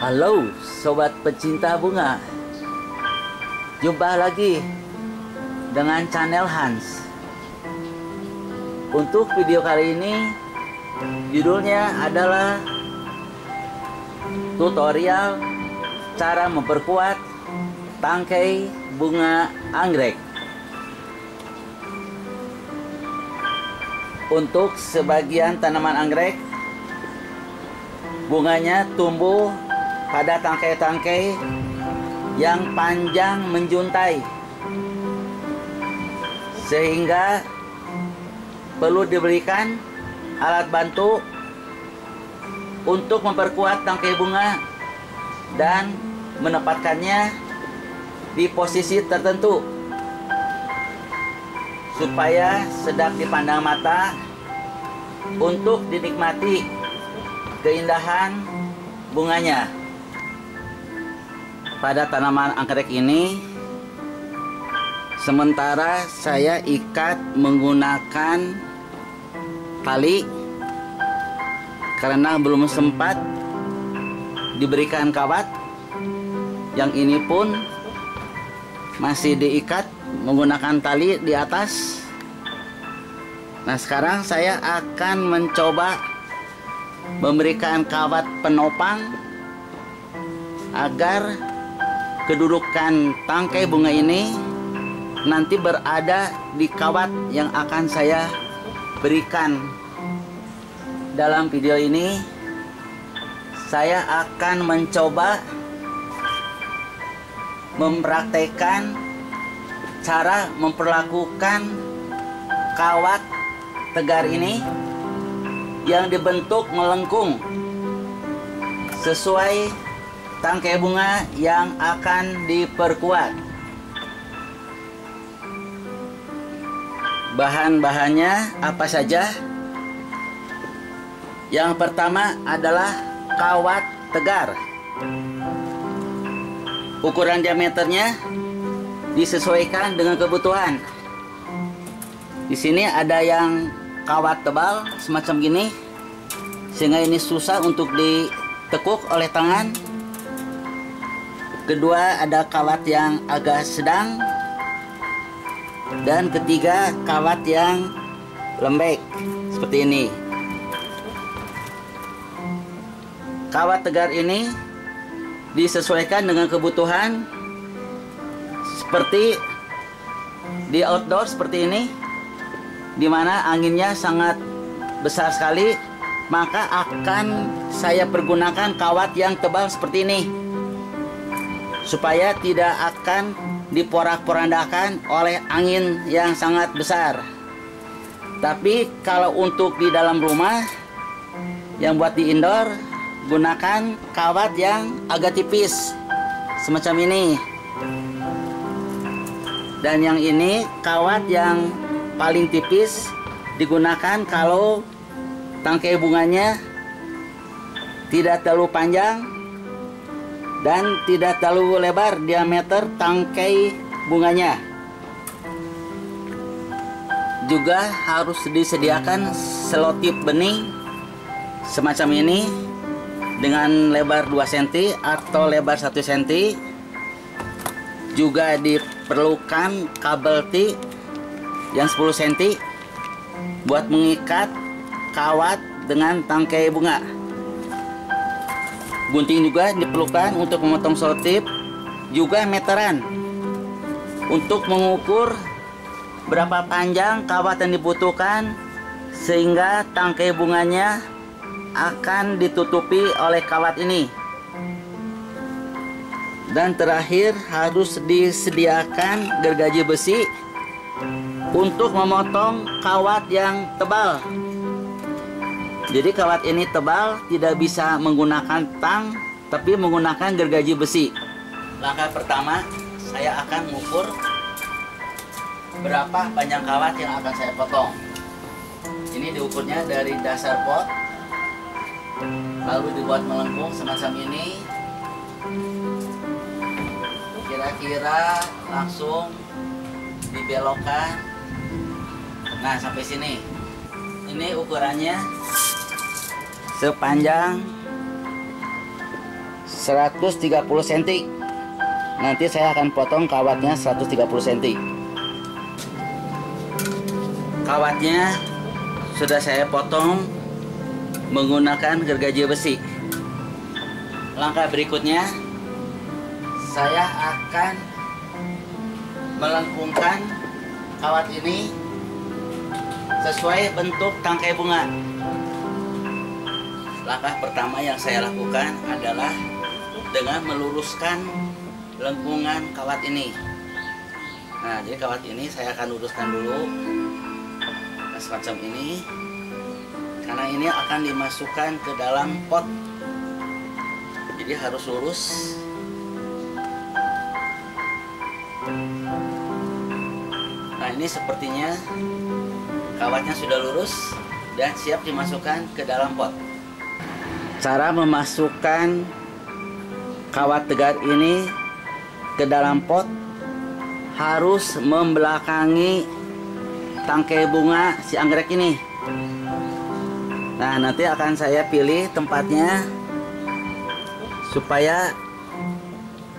Halo sobat pecinta bunga, jumpa lagi dengan channel Hans. Untuk video kali ini judulnya adalah tutorial cara memperkuat tangkai bunga anggrek. Untuk sebagian tanaman anggrek, bunganya tumbuh pada tangkai-tangkai yang panjang menjuntai, sehingga perlu diberikan alat bantu untuk memperkuat tangkai bunga dan menempatkannya di posisi tertentu supaya sedap dipandang mata untuk dinikmati keindahan bunganya. Pada tanaman anggrek ini, sementara saya ikat menggunakan tali karena belum sempat diberikan kawat. Yang ini pun masih diikat menggunakan tali di atas. Nah, sekarang saya akan mencoba memberikan kawat penopang agar kedudukan tangkai bunga ini nanti berada di kawat yang akan saya berikan. Dalam video ini saya akan mencoba mempraktekkan cara memperlakukan kawat tegar ini yang dibentuk melengkung sesuai tangkai bunga yang akan diperkuat. Bahan-bahannya apa saja? Yang pertama adalah kawat tegar. Ukuran diameternya disesuaikan dengan kebutuhan. Di sini ada yang kawat tebal semacam gini, sehingga ini susah untuk ditekuk oleh tangan. Kedua, ada kawat yang agak sedang, dan ketiga, kawat yang lembek seperti ini. Kawat tegar ini disesuaikan dengan kebutuhan, seperti di outdoor seperti ini, di mana anginnya sangat besar sekali, maka akan saya pergunakan kawat yang tebal seperti ini, supaya tidak akan diporak-porandakan oleh angin yang sangat besar. Tapi kalau untuk di dalam rumah, yang buat di indoor, gunakan kawat yang agak tipis semacam ini. Dan yang ini kawat yang paling tipis digunakan kalau tangkai bunganya tidak terlalu panjang dan tidak terlalu lebar diameter tangkai bunganya. Juga harus disediakan selotip bening semacam ini dengan lebar 2 cm atau lebar 1 cm. Juga diperlukan kabel T yang 10 cm buat mengikat kawat dengan tangkai bunga. Gunting juga diperlukan untuk memotong selotip, juga meteran untuk mengukur berapa panjang kawat yang dibutuhkan sehingga tangkai bunganya akan ditutupi oleh kawat ini. Dan terakhir, harus disediakan gergaji besi untuk memotong kawat yang tebal. Jadi kawat ini tebal, tidak bisa menggunakan tang, tapi menggunakan gergaji besi. Langkah pertama, saya akan mengukur berapa panjang kawat yang akan saya potong. Ini diukurnya dari dasar pot, lalu dibuat melengkung semacam ini. Kira-kira langsung dibelokkan. Nah, sampai sini. Ini ukurannya sepanjang 130 cm. Nanti saya akan potong kawatnya 130 cm. Kawatnya sudah saya potong menggunakan gergaji besi. Langkah berikutnya, saya akan melengkungkan kawat ini sesuai bentuk tangkai bunga. Langkah pertama yang saya lakukan adalah dengan meluruskan lengkungan kawat ini. Nah, jadi kawat ini saya akan luruskan dulu, nah, semacam ini, karena ini akan dimasukkan ke dalam pot, jadi harus lurus. Nah, ini sepertinya kawatnya sudah lurus dan siap dimasukkan ke dalam pot. Cara memasukkan kawat tegar ini ke dalam pot harus membelakangi tangkai bunga si anggrek ini. Nah, nanti akan saya pilih tempatnya supaya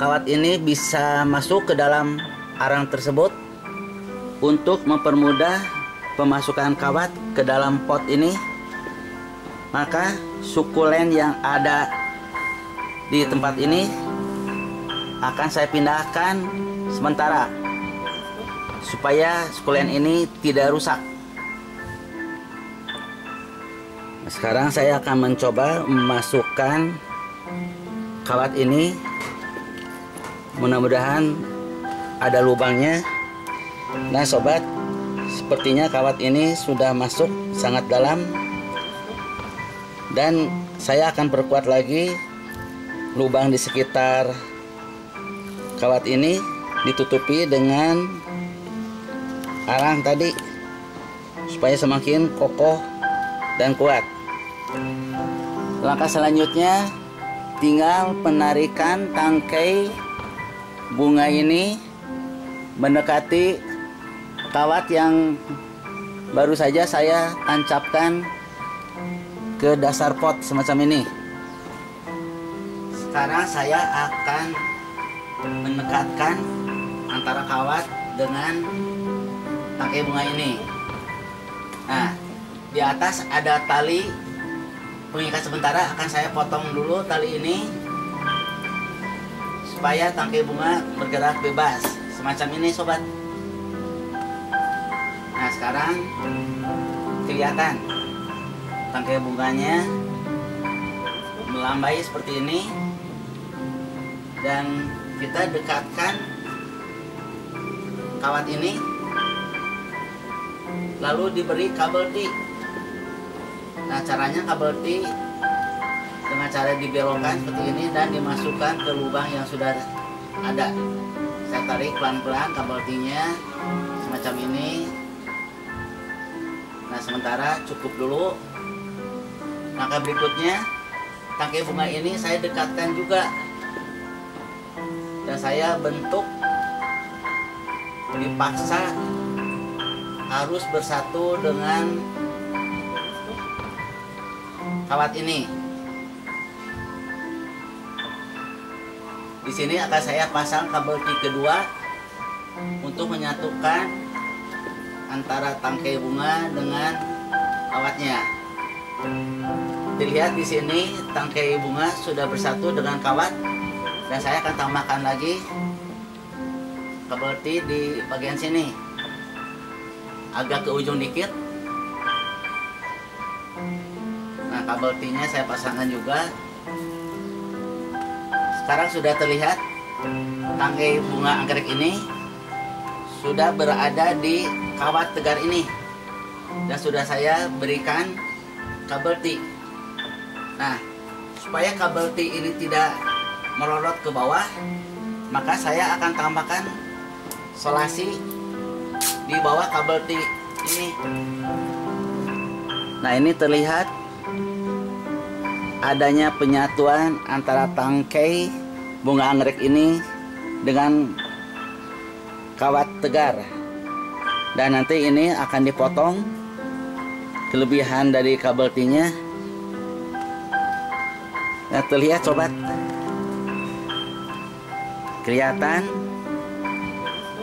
kawat ini bisa masuk ke dalam arang tersebut. Untuk mempermudah pemasukan kawat ke dalam pot ini, maka sukulen yang ada di tempat ini akan saya pindahkan sementara supaya sukulen ini tidak rusak. Nah, sekarang saya akan mencoba memasukkan kawat ini. Mudah-mudahan ada lubangnya. Nah sobat, sepertinya kawat ini sudah masuk sangat dalam, dan saya akan perkuat lagi lubang di sekitar kawat ini, ditutupi dengan arang tadi supaya semakin kokoh dan kuat. Langkah selanjutnya tinggal penarikan tangkai bunga ini mendekati kawat yang baru saja saya tancapkan ke dasar pot semacam ini. Sekarang saya akan mendekatkan antara kawat dengan tangkai bunga ini. Nah, di atas ada tali pengikat sementara, akan saya potong dulu tali ini supaya tangkai bunga bergerak bebas semacam ini sobat. Nah, sekarang kelihatan tangkai bunganya melambai seperti ini, dan kita dekatkan kawat ini lalu diberi kabel T. Nah, caranya kabel T dengan cara dibelokkan seperti ini dan dimasukkan ke lubang yang sudah ada. Saya tarik pelan-pelan kabel T-nya semacam ini. Nah, sementara cukup dulu. Langkah berikutnya, tangkai bunga ini saya dekatkan juga, dan saya bentuk, dipaksa harus bersatu dengan kawat ini. Di sini akan saya pasang kabel T kedua untuk menyatukan antara tangkai bunga dengan kawatnya. Dilihat di sini tangkai bunga sudah bersatu dengan kawat, dan saya akan tambahkan lagi kabel T di bagian sini, agak ke ujung dikit. Nah, kabel T-nya saya pasangkan juga. Sekarang sudah terlihat tangkai bunga anggrek ini sudah berada di kawat tegar ini, dan sudah saya berikan kabel T. Nah, supaya kabel T ini tidak melorot ke bawah, maka saya akan tambahkan solasi di bawah kabel T ini. Nah, ini terlihat adanya penyatuan antara tangkai bunga anggrek ini dengan kawat tegar, dan nanti ini akan dipotong kelebihan dari kabel T-nya. Nah, terlihat sobat, kelihatan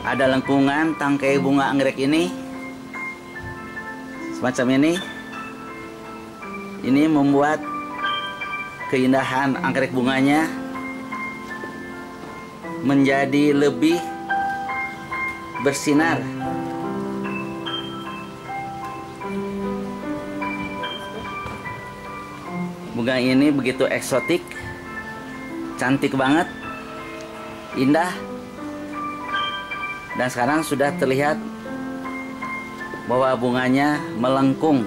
ada lengkungan tangkai bunga anggrek ini semacam ini. Ini membuat keindahan anggrek bunganya menjadi lebih bersinar. Bunga ini begitu eksotik, cantik banget, indah. Dan sekarang sudah terlihat bahwa bunganya melengkung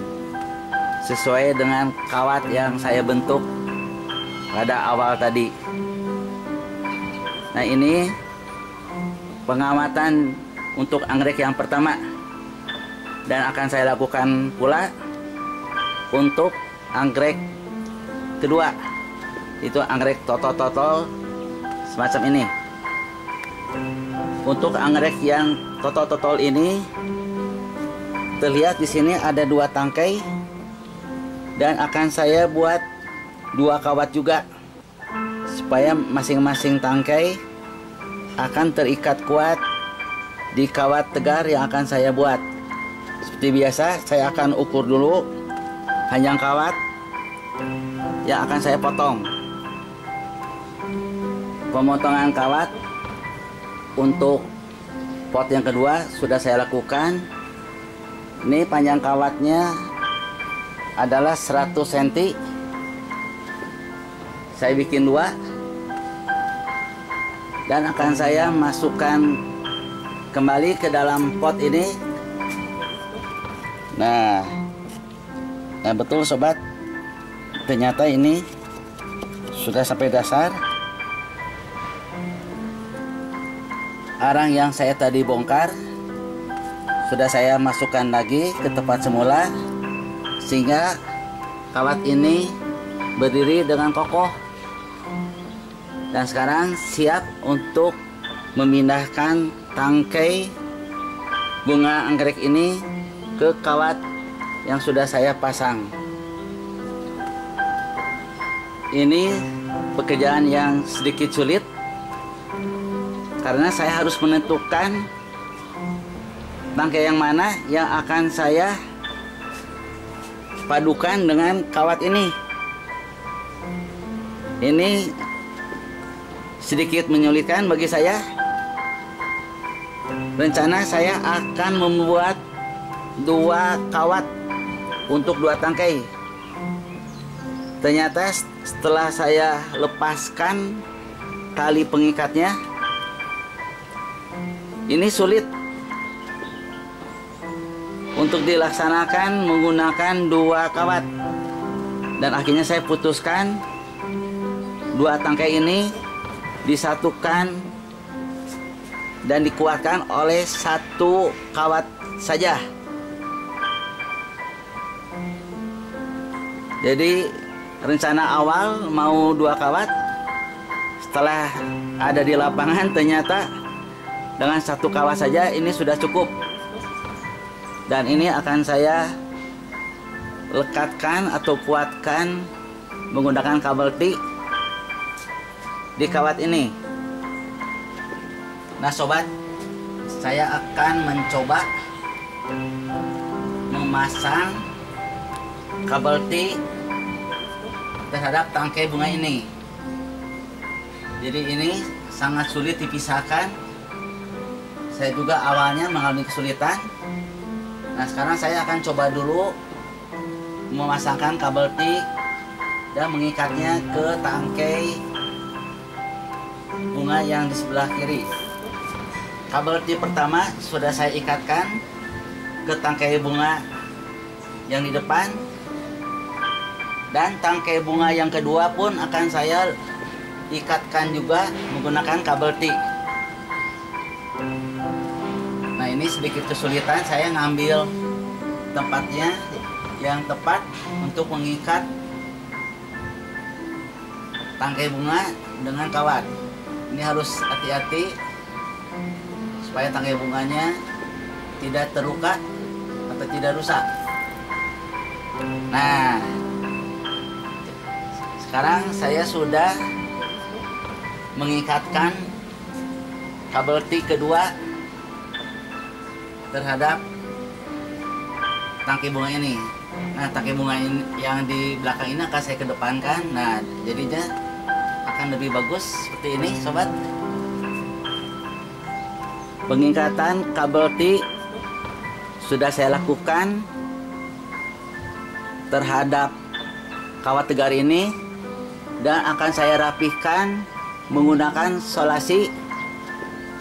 sesuai dengan kawat yang saya bentuk pada awal tadi. Nah, ini pengamatan untuk anggrek yang pertama, dan akan saya lakukan pula untuk anggrek kedua, itu anggrek totol-totol semacam ini. Untuk anggrek yang totol-totol ini terlihat di sini ada 2 tangkai, dan akan saya buat 2 kawat juga supaya masing-masing tangkai akan terikat kuat di kawat tegar yang akan saya buat. Seperti biasa, saya akan ukur dulu panjang kawat yang akan saya potong. Pemotongan kawat untuk pot yang kedua sudah saya lakukan. Ini panjang kawatnya adalah 100 cm. Saya bikin 2 dan akan saya masukkan kembali ke dalam pot ini. Nah, betul sobat, ternyata ini sudah sampai dasar. Arang yang saya tadi bongkar sudah saya masukkan lagi ke tempat semula, sehingga kawat ini berdiri dengan kokoh. Dan sekarang siap untuk memindahkan tangkai bunga anggrek ini ke kawat yang sudah saya pasang. Ini pekerjaan yang sedikit sulit karena saya harus menentukan tangkai yang mana yang akan saya padukan dengan kawat ini. Ini sedikit menyulitkan bagi saya. Rencana saya akan membuat 2 kawat untuk 2 tangkai. Ternyata setelah saya lepaskan tali pengikatnya, ini sulit untuk dilaksanakan menggunakan 2 kawat. Dan akhirnya saya putuskan 2 tangkai ini disatukan dan dikuatkan oleh 1 kawat saja. Jadi rencana awal mau 2 kawat, setelah ada di lapangan ternyata dengan 1 kawat saja ini sudah cukup. Dan ini akan saya lekatkan atau kuatkan menggunakan kabel T di kawat ini. Nah sobat, saya akan mencoba memasang kabel T terhadap tangkai bunga ini. Jadi ini sangat sulit dipisahkan. Saya juga awalnya mengalami kesulitan. Nah sekarang saya akan coba dulu memasangkan kabel T dan mengikatnya ke tangkai bunga yang di sebelah kiri. Kabel T pertama sudah saya ikatkan ke tangkai bunga yang di depan, dan tangkai bunga yang kedua pun akan saya ikatkan juga menggunakan kabel T. Nah ini sedikit kesulitan, saya ngambil tempatnya yang tepat untuk mengikat tangkai bunga dengan kawat. Ini harus hati-hati supaya tangkai bunganya tidak terluka atau tidak rusak. Nah, sekarang saya sudah mengikatkan kabel T kedua terhadap tangkai bunga ini. Nah, tangkai bunga ini yang di belakang ini akan saya kedepankan. Nah, jadinya akan lebih bagus seperti ini, sobat. Pengikatan kabel T sudah saya lakukan terhadap kawat tegar ini, dan akan saya rapihkan menggunakan solasi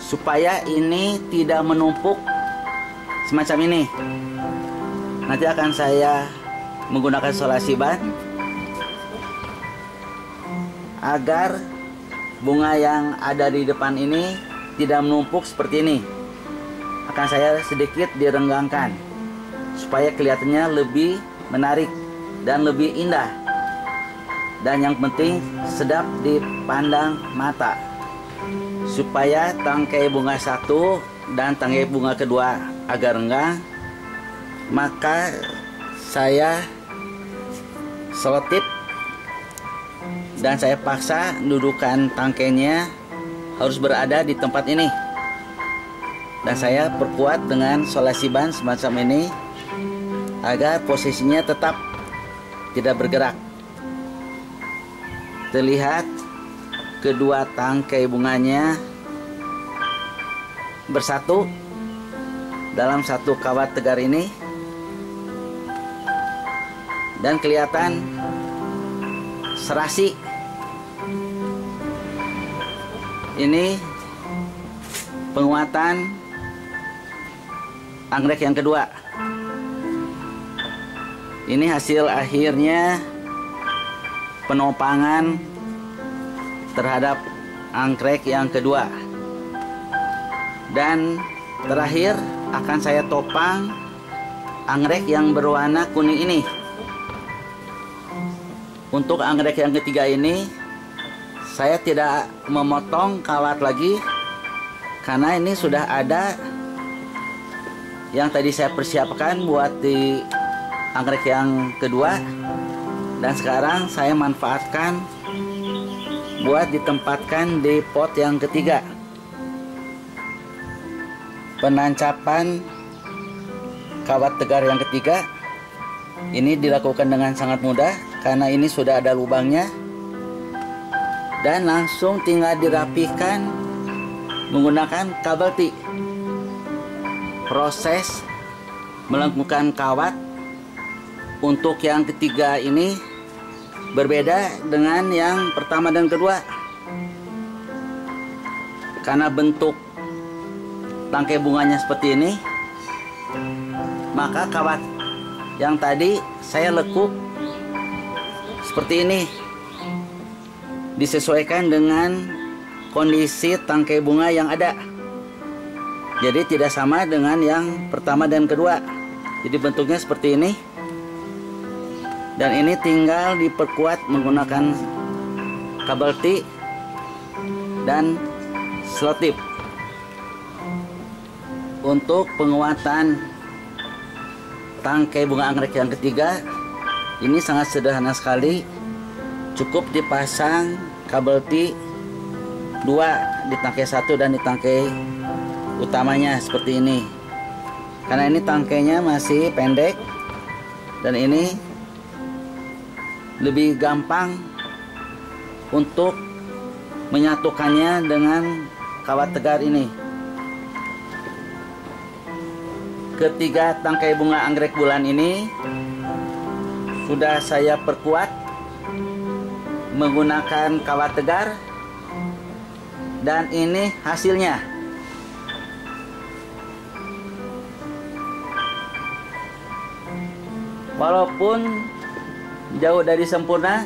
supaya ini tidak menumpuk semacam ini. Nanti akan saya menggunakan solasi ban agar bunga yang ada di depan ini tidak menumpuk seperti ini. Akan saya sedikit direnggangkan supaya kelihatannya lebih menarik dan lebih indah, dan yang penting sedap dipandang mata, supaya tangkai bunga satu dan tangkai bunga kedua agak renggang. Maka saya selotip dan saya paksa dudukan tangkainya harus berada di tempat ini, dan saya perkuat dengan solasi ban semacam ini agar posisinya tetap tidak bergerak. Terlihat kedua tangkai bunganya bersatu dalam satu kawat tegar ini, dan kelihatan serasi. Ini penguatan anggrek yang kedua. Ini hasil akhirnya penopangan terhadap anggrek yang kedua. Dan terakhir akan saya topang anggrek yang berwarna kuning ini. Untuk anggrek yang ketiga ini saya tidak memotong kawat lagi, karena ini sudah ada yang tadi saya persiapkan buat di anggrek yang kedua, dan sekarang saya manfaatkan buat ditempatkan di pot yang ketiga. Penancapan kawat tegar yang ketiga ini dilakukan dengan sangat mudah karena ini sudah ada lubangnya, dan langsung tinggal dirapihkan menggunakan kabel T. Proses melengkungkan kawat untuk yang ketiga ini berbeda dengan yang pertama dan kedua, karena bentuk tangkai bunganya seperti ini. Maka kawat yang tadi saya lekuk seperti ini, disesuaikan dengan kondisi tangkai bunga yang ada. Jadi tidak sama dengan yang pertama dan kedua. Jadi bentuknya seperti ini, dan ini tinggal diperkuat menggunakan kabel T dan selotip. Untuk penguatan tangkai bunga anggrek yang ketiga ini sangat sederhana sekali. Cukup dipasang kabel T 2 di tangkai 1 dan di tangkai utamanya seperti ini. Karena ini tangkainya masih pendek, dan ini lebih gampang untuk menyatukannya dengan kawat tegar ini. Ketiga tangkai bunga anggrek bulan ini sudah saya perkuat menggunakan kawat tegar, dan ini hasilnya. Walaupun jauh dari sempurna,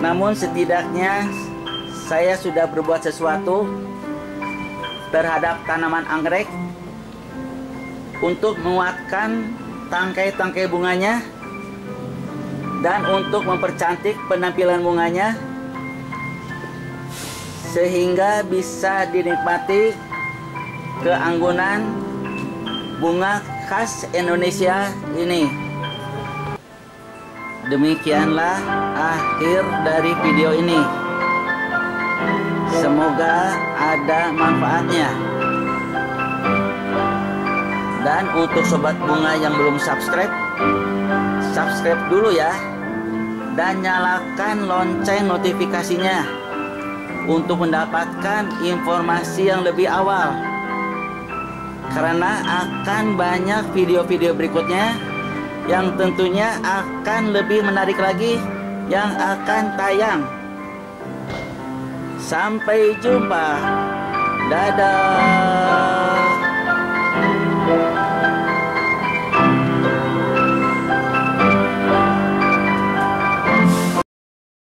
namun setidaknya saya sudah berbuat sesuatu terhadap tanaman anggrek untuk menguatkan tangkai-tangkai bunganya dan untuk mempercantik penampilan bunganya, sehingga bisa dinikmati keanggunan bunga khas Indonesia ini. Demikianlah akhir dari video ini. Semoga ada manfaatnya. Dan untuk sobat bunga yang belum subscribe, subscribe dulu ya. Dan nyalakan lonceng notifikasinya untuk mendapatkan informasi yang lebih awal. Karena akan banyak video-video berikutnya yang tentunya akan lebih menarik lagi yang akan tayang. Sampai jumpa. Dadah.